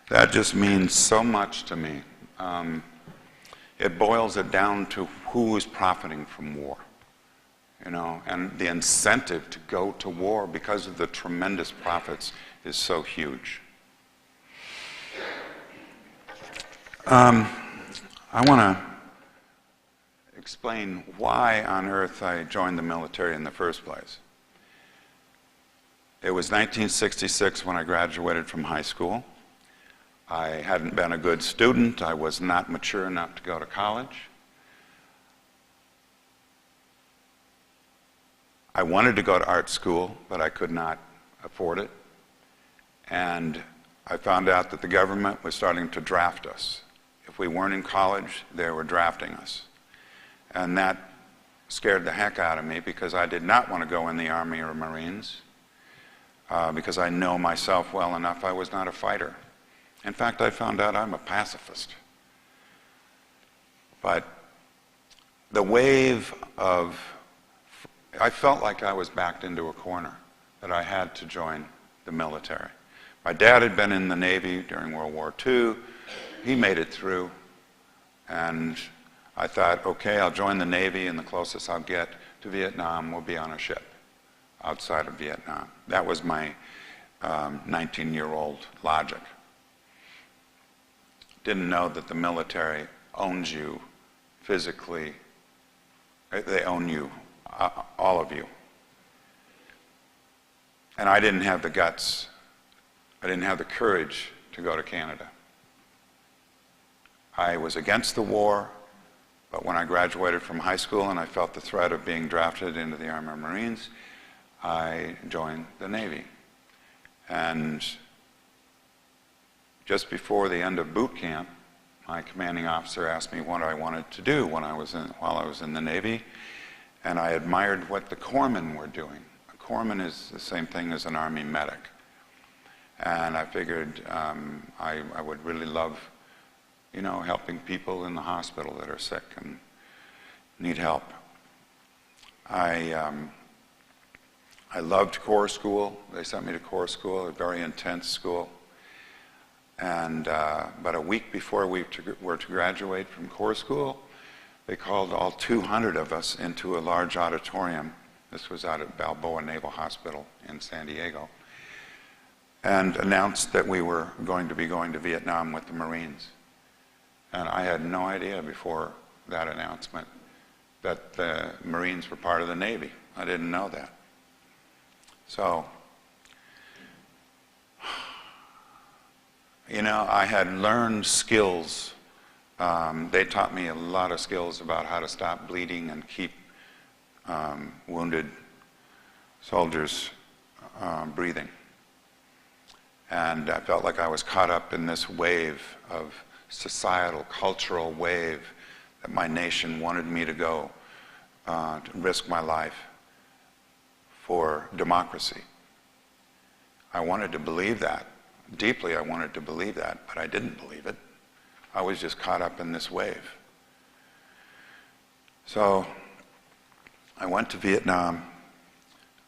That just means so much to me. It boils it down to who is profiting from war, and the incentive to go to war because of the tremendous profits is so huge. I want to explain why on earth I joined the military in the first place. It was 1966 when I graduated from high school. I hadn't been a good student. I was not mature enough to go to college. I wanted to go to art school, but I could not afford it. And I found out that the government was starting to draft us. If we weren't in college, they were drafting us. And that scared the heck out of me because I did not want to go in the Army or Marines because I know myself well enough I was not a fighter. In fact, I found out I'm a pacifist. But the wave of, I felt like I was backed into a corner, that I had to join the military. My dad had been in the Navy during World War II. He made it through. And I thought, okay, I'll join the Navy, and the closest I'll get to Vietnam will be on a ship outside of Vietnam. That was my 19-year-old logic. Didn't know that the military owns you physically. They own you, all of you. And I didn't have the guts. I didn't have the courage to go to Canada. I was against the war, but when I graduated from high school and I felt the threat of being drafted into the Army or Marines, I joined the Navy. And just before the end of boot camp, my commanding officer asked me what I wanted to do while I was in the Navy, and I admired what the corpsmen were doing. A corpsman is the same thing as an Army medic. And I figured I would really love, helping people in the hospital that are sick and need help. I loved Corps School. They sent me to Corps School, a very intense school. And but a week before we were to graduate from Corps School, they called all 200 of us into a large auditorium. This was out at Balboa Naval Hospital in San Diego, and announced that we were going to be going to Vietnam with the Marines. And I had no idea before that announcement that the Marines were part of the Navy. I didn't know that. So, I had learned skills. They taught me a lot of skills about how to stop bleeding and keep wounded soldiers breathing. And I felt like I was caught up in this wave of societal, cultural wave that my nation wanted me to go to risk my life for democracy. I wanted to believe that. Deeply, I wanted to believe that, but I didn't believe it. I was just caught up in this wave. So I went to Vietnam.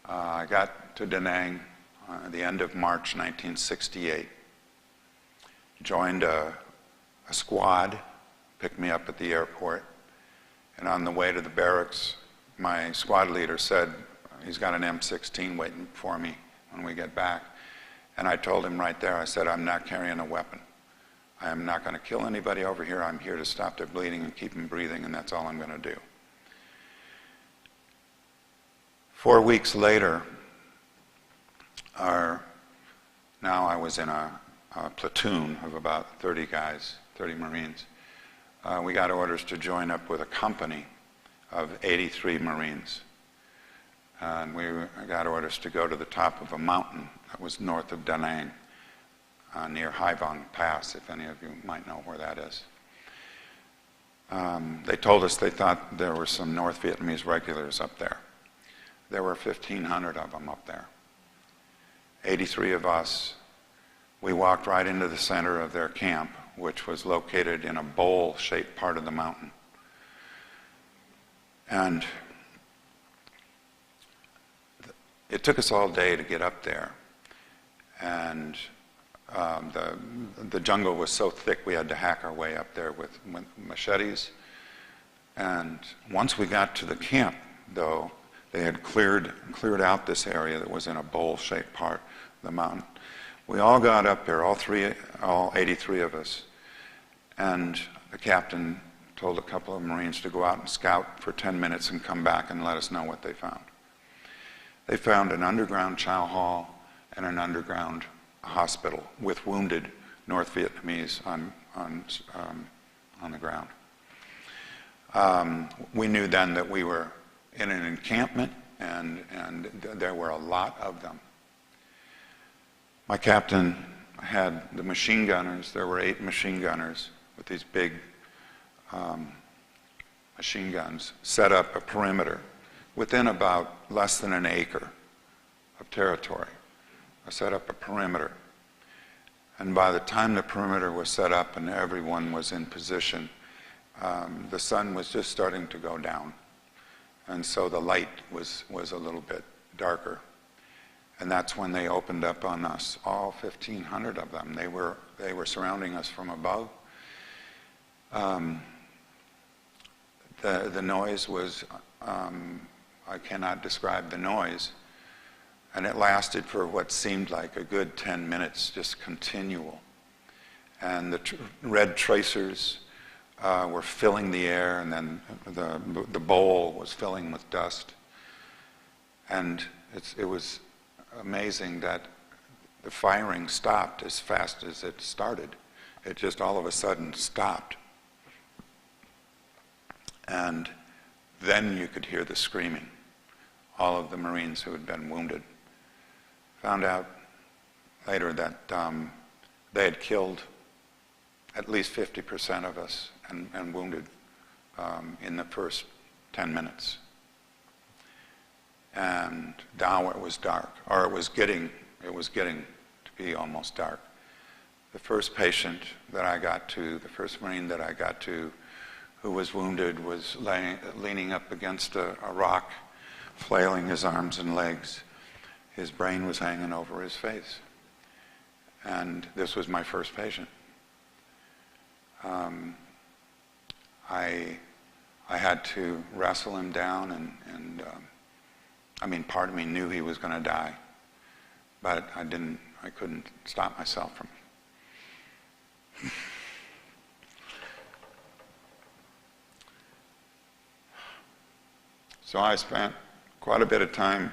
I got to Da Nang at the end of March 1968. Joined a squad, picked me up at the airport, and on the way to the barracks, my squad leader said, he's got an M16 waiting for me when we get back. And I told him right there, I said, I'm not carrying a weapon. I am not going to kill anybody over here. I'm here to stop their bleeding and keep them breathing, and that's all I'm going to do. 4 weeks later, now I was in a platoon of about 30 guys, 30 Marines. We got orders to join up with a company of 83 Marines. And we got orders to go to the top of a mountain that was north of Da Nang, near Hai Vong Pass, if any of you might know where that is. They told us they thought there were some North Vietnamese regulars up there. There were 1,500 of them up there. 83 of us. We walked right into the center of their camp, which was located in a bowl-shaped part of the mountain. And it took us all day to get up there. And the jungle was so thick we had to hack our way up there with machetes. And once we got to the camp, though, they had cleared out this area that was in a bowl-shaped part of the mountain. We all got up there, all 83 of us, and the captain told a couple of Marines to go out and scout for 10 minutes and come back and let us know what they found. They found an underground chow hall and an underground hospital with wounded North Vietnamese on the ground. We knew then that we were in an encampment, and there were a lot of them. My captain had the machine gunners. There were 8 machine gunners with these big machine guns, set up a perimeter within about less than an acre of territory. I set up a perimeter. And by the time the perimeter was set up and everyone was in position, the sun was just starting to go down. And so the light was a little bit darker. And that's when they opened up on us, all 1,500 of them. They were surrounding us from above. The noise was, I cannot describe the noise. And it lasted for what seemed like a good 10 minutes, just continual. And the red tracers were filling the air, and then the bowl was filling with dust. And it was amazing that the firing stopped as fast as it started. It just all of a sudden stopped. And then you could hear the screaming. All of the Marines who had been wounded. Found out later that they had killed at least 50% of us and wounded in the first 10 minutes. And now it was dark, or it was getting to be almost dark. The first patient that I got to, the first Marine that I got to, who was wounded, was leaning up against a rock, flailing his arms and legs. His brain was hanging over his face. And this was my first patient. I had to wrestle him down, and part of me knew he was going to die, but I couldn't stop myself from. So I spent quite a bit of time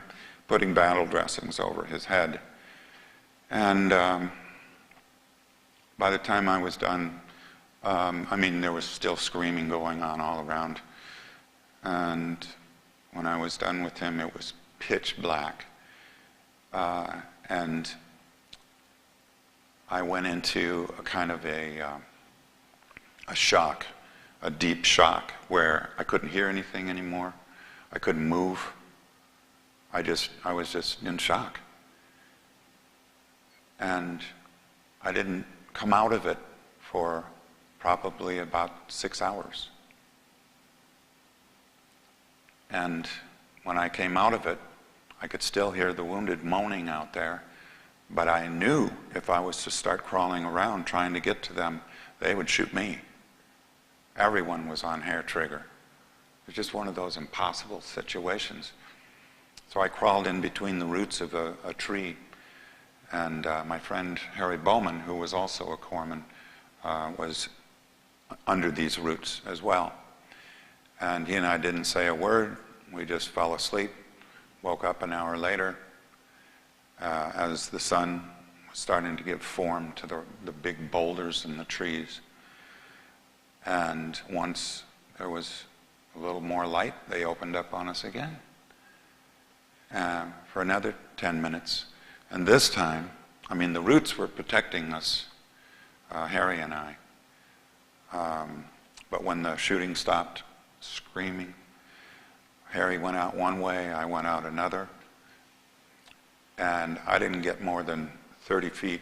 putting battle dressings over his head. And by the time I was done, there was still screaming going on all around. And when I was done with him, it was pitch black. And I went into a kind of a shock, a deep shock, where I couldn't hear anything anymore. I couldn't move. I was just in shock. And I didn't come out of it for probably about 6 hours. And when I came out of it, I could still hear the wounded moaning out there, but I knew if I was to start crawling around trying to get to them, they would shoot me. Everyone was on hair trigger. It was just one of those impossible situations. So I crawled in between the roots of a tree, and my friend Harry Bowman, who was also a corpsman, was under these roots as well. And he and I didn't say a word. We just fell asleep, woke up an hour later as the sun was starting to give form to the big boulders in the trees. And once there was a little more light, they opened up on us again for another 10 minutes. And this time, the roots were protecting us, Harry and I. But when the shooting stopped, screaming, Harry went out one way, I went out another. And I didn't get more than 30 feet,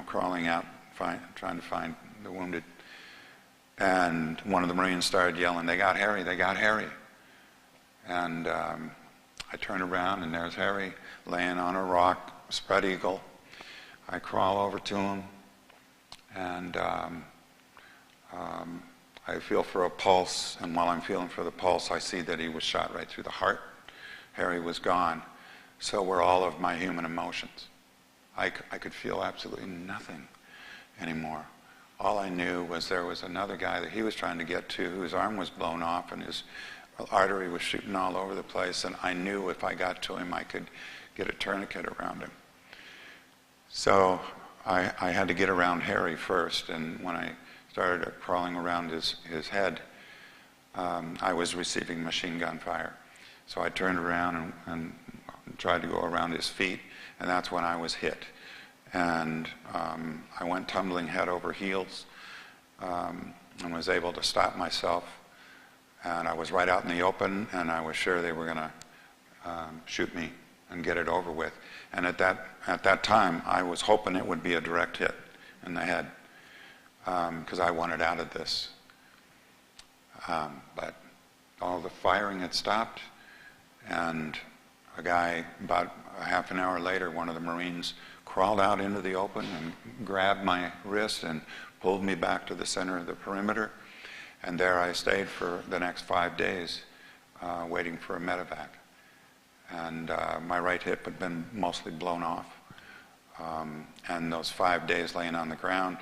crawling out, trying to find the wounded. And one of the Marines started yelling, "They got Harry, they got Harry." And I turned around, and there's Harry laying on a rock, spread eagle. I crawl over to him, And I feel for a pulse, and while I'm feeling for the pulse, I see that he was shot right through the heart. Harry was gone. So were all of my human emotions. I could feel absolutely nothing anymore. All I knew was there was another guy that he was trying to get to whose arm was blown off and his artery was shooting all over the place, and I knew if I got to him I could get a tourniquet around him. So I had to get around Harry first, and when I started crawling around his head, I was receiving machine gun fire. So I turned around and tried to go around his feet, and that's when I was hit. And I went tumbling head over heels and was able to stop myself. And I was right out in the open, and I was sure they were going to shoot me and get it over with. And at that time, I was hoping it would be a direct hit in the head because I wanted out of this. But all the firing had stopped, and a guy, about a half an hour later, one of the Marines crawled out into the open and grabbed my wrist and pulled me back to the center of the perimeter. And there I stayed for the next 5 days waiting for a medevac. And my right hip had been mostly blown off. And those 5 days laying on the ground,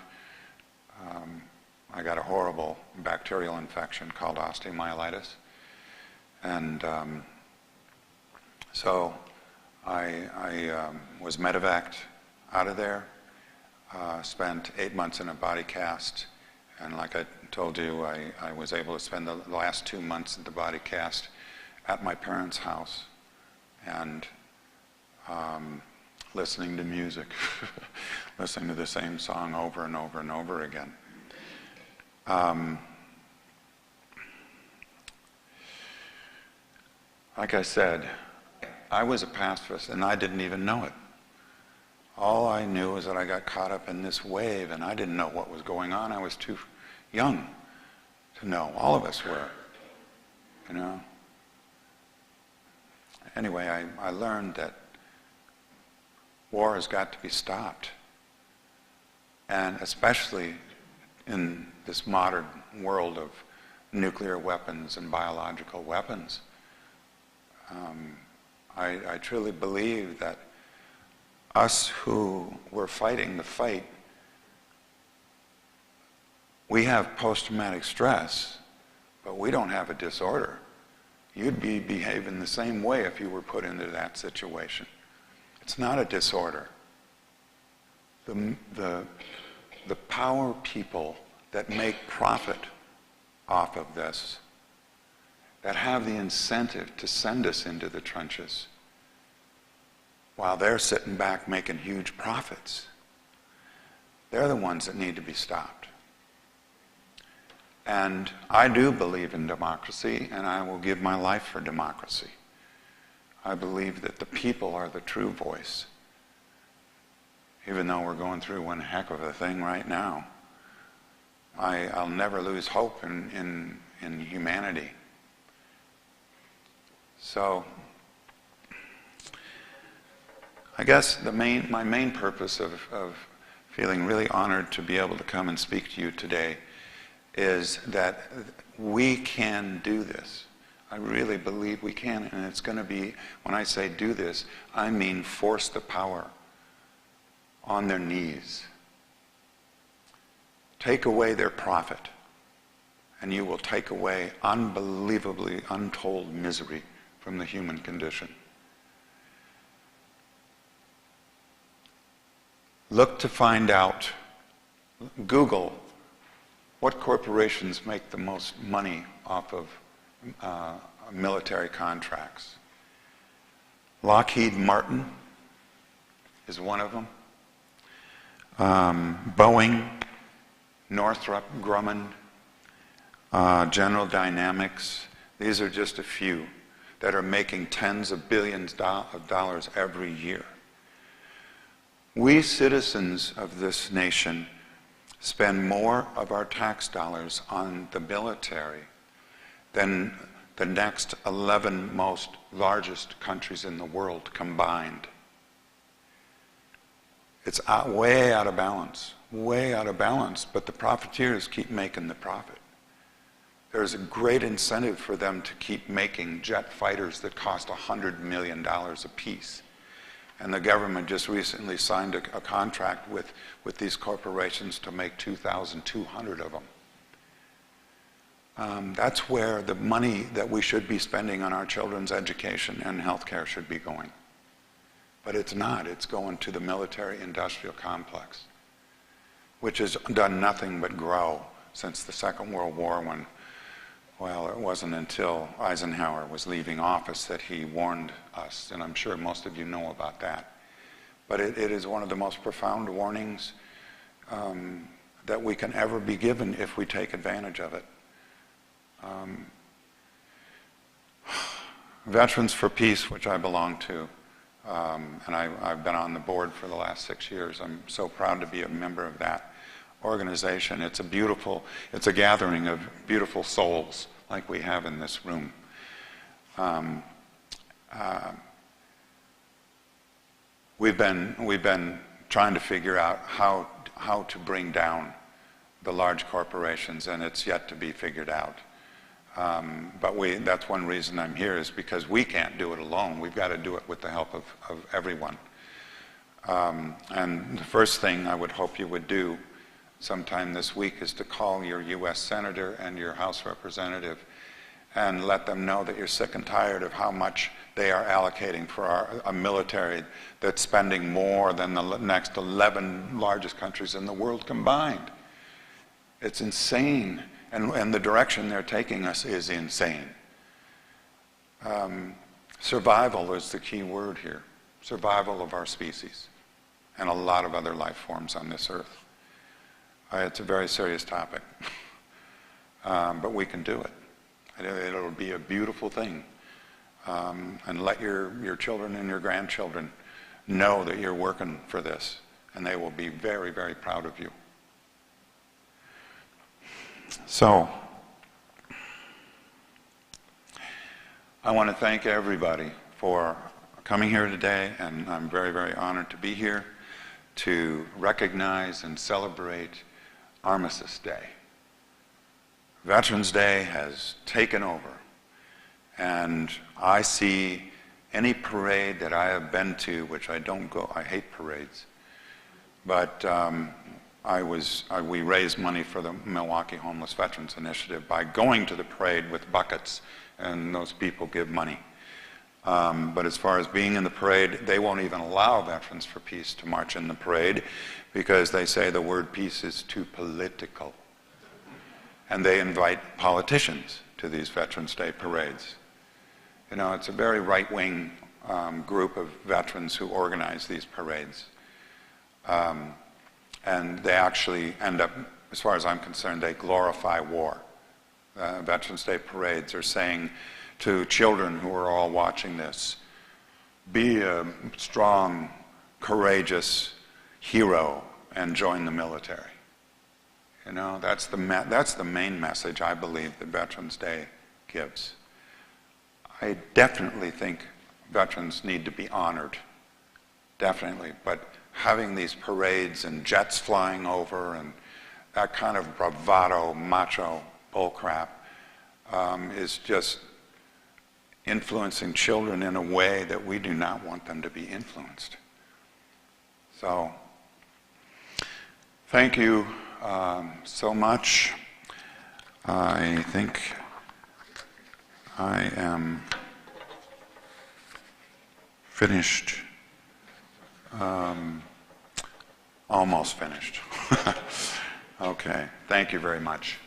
I got a horrible bacterial infection called osteomyelitis. And so I was medevaced out of there, spent 8 months in a body cast, and like I told you, I was able to spend the last 2 months in the body cast at my parents' house and listening to music, listening to the same song over and over and over again. Like I said, I was a pacifist, and I didn't even know it. All I knew was that I got caught up in this wave, and I didn't know what was going on. I was too young to know. All of us were, you know. Anyway, I learned that war has got to be stopped, and especially in this modern world of nuclear weapons and biological weapons. I truly believe that us who were fighting the fight, we have post-traumatic stress, but we don't have a disorder. You'd be behaving the same way if you were put into that situation. It's not a disorder. The power people that make profit off of this, that have the incentive to send us into the trenches while they're sitting back making huge profits, they're the ones that need to be stopped. And I do believe in democracy, and I will give my life for democracy. I believe that the people are the true voice, even though we're going through one heck of a thing right now. I'll never lose hope in humanity. So, I guess my main purpose of feeling really honored to be able to come and speak to you today is that we can do this. I really believe we can, and it's going to be, when I say do this, I mean force the power on their knees. Take away their profit, and you will take away unbelievably untold misery from the human condition. Look to find out, Google, what corporations make the most money off of military contracts. Lockheed Martin is one of them. Boeing, Northrop Grumman, General Dynamics, these are just a few that are making tens of billions of dollars every year. We citizens of this nation spend more of our tax dollars on the military than the next 11 most largest countries in the world combined. It's way out of balance. way out of balance, but the profiteers keep making the profit. There's a great incentive for them to keep making jet fighters that cost $100 million apiece. And the government just recently signed a contract with these corporations to make 2,200 of them. That's where the money that we should be spending on our children's education and healthcare should be going. But it's not. It's going to the military-industrial complex, which has done nothing but grow since the Second World War when, well, it wasn't until Eisenhower was leaving office that he warned us, and I'm sure most of you know about that. But it is one of the most profound warnings that we can ever be given if we take advantage of it. Veterans for Peace, which I belong to, and I've been on the board for the last 6 years. I'm so proud to be a member of that organization. It's a gathering of beautiful souls like we have in this room. We've been trying to figure out how to bring down the large corporations, and it's yet to be figured out. But that's one reason I'm here, is because we can't do it alone. We've got to do it with the help of everyone. And the first thing I would hope you would do sometime this week is to call your U.S. Senator and your House Representative and let them know that you're sick and tired of how much they are allocating for a military that's spending more than the next 11 largest countries in the world combined. It's insane, and the direction they're taking us is insane. Survival is the key word here. Survival of our species and a lot of other life forms on this earth. It's a very serious topic, but we can do it. It'll be a beautiful thing. And let your children and your grandchildren know that you're working for this, and they will be very, very proud of you. So, I want to thank everybody for coming here today, and I'm very, very honored to be here to recognize and celebrate Armistice Day. Veterans Day has taken over, and I see any parade that I have been to, which I don't go, I hate parades, but we raised money for the Milwaukee Homeless Veterans Initiative by going to the parade with buckets, and those people give money. But as far as being in the parade, they won't even allow Veterans for Peace to march in the parade because they say the word peace is too political. And they invite politicians to these Veterans Day parades. You know, it's a very right-wing group of veterans who organize these parades. And they actually end up, as far as I'm concerned, they glorify war. Veterans Day parades are saying to children who are all watching this, be a strong, courageous hero and join the military. You know, that's the main message I believe that Veterans Day gives. I definitely think veterans need to be honored, definitely, but having these parades and jets flying over and that kind of bravado, macho bullcrap is just influencing children in a way that we do not want them to be influenced. So, thank you so much. I think I am finished. Almost finished. Okay, thank you very much.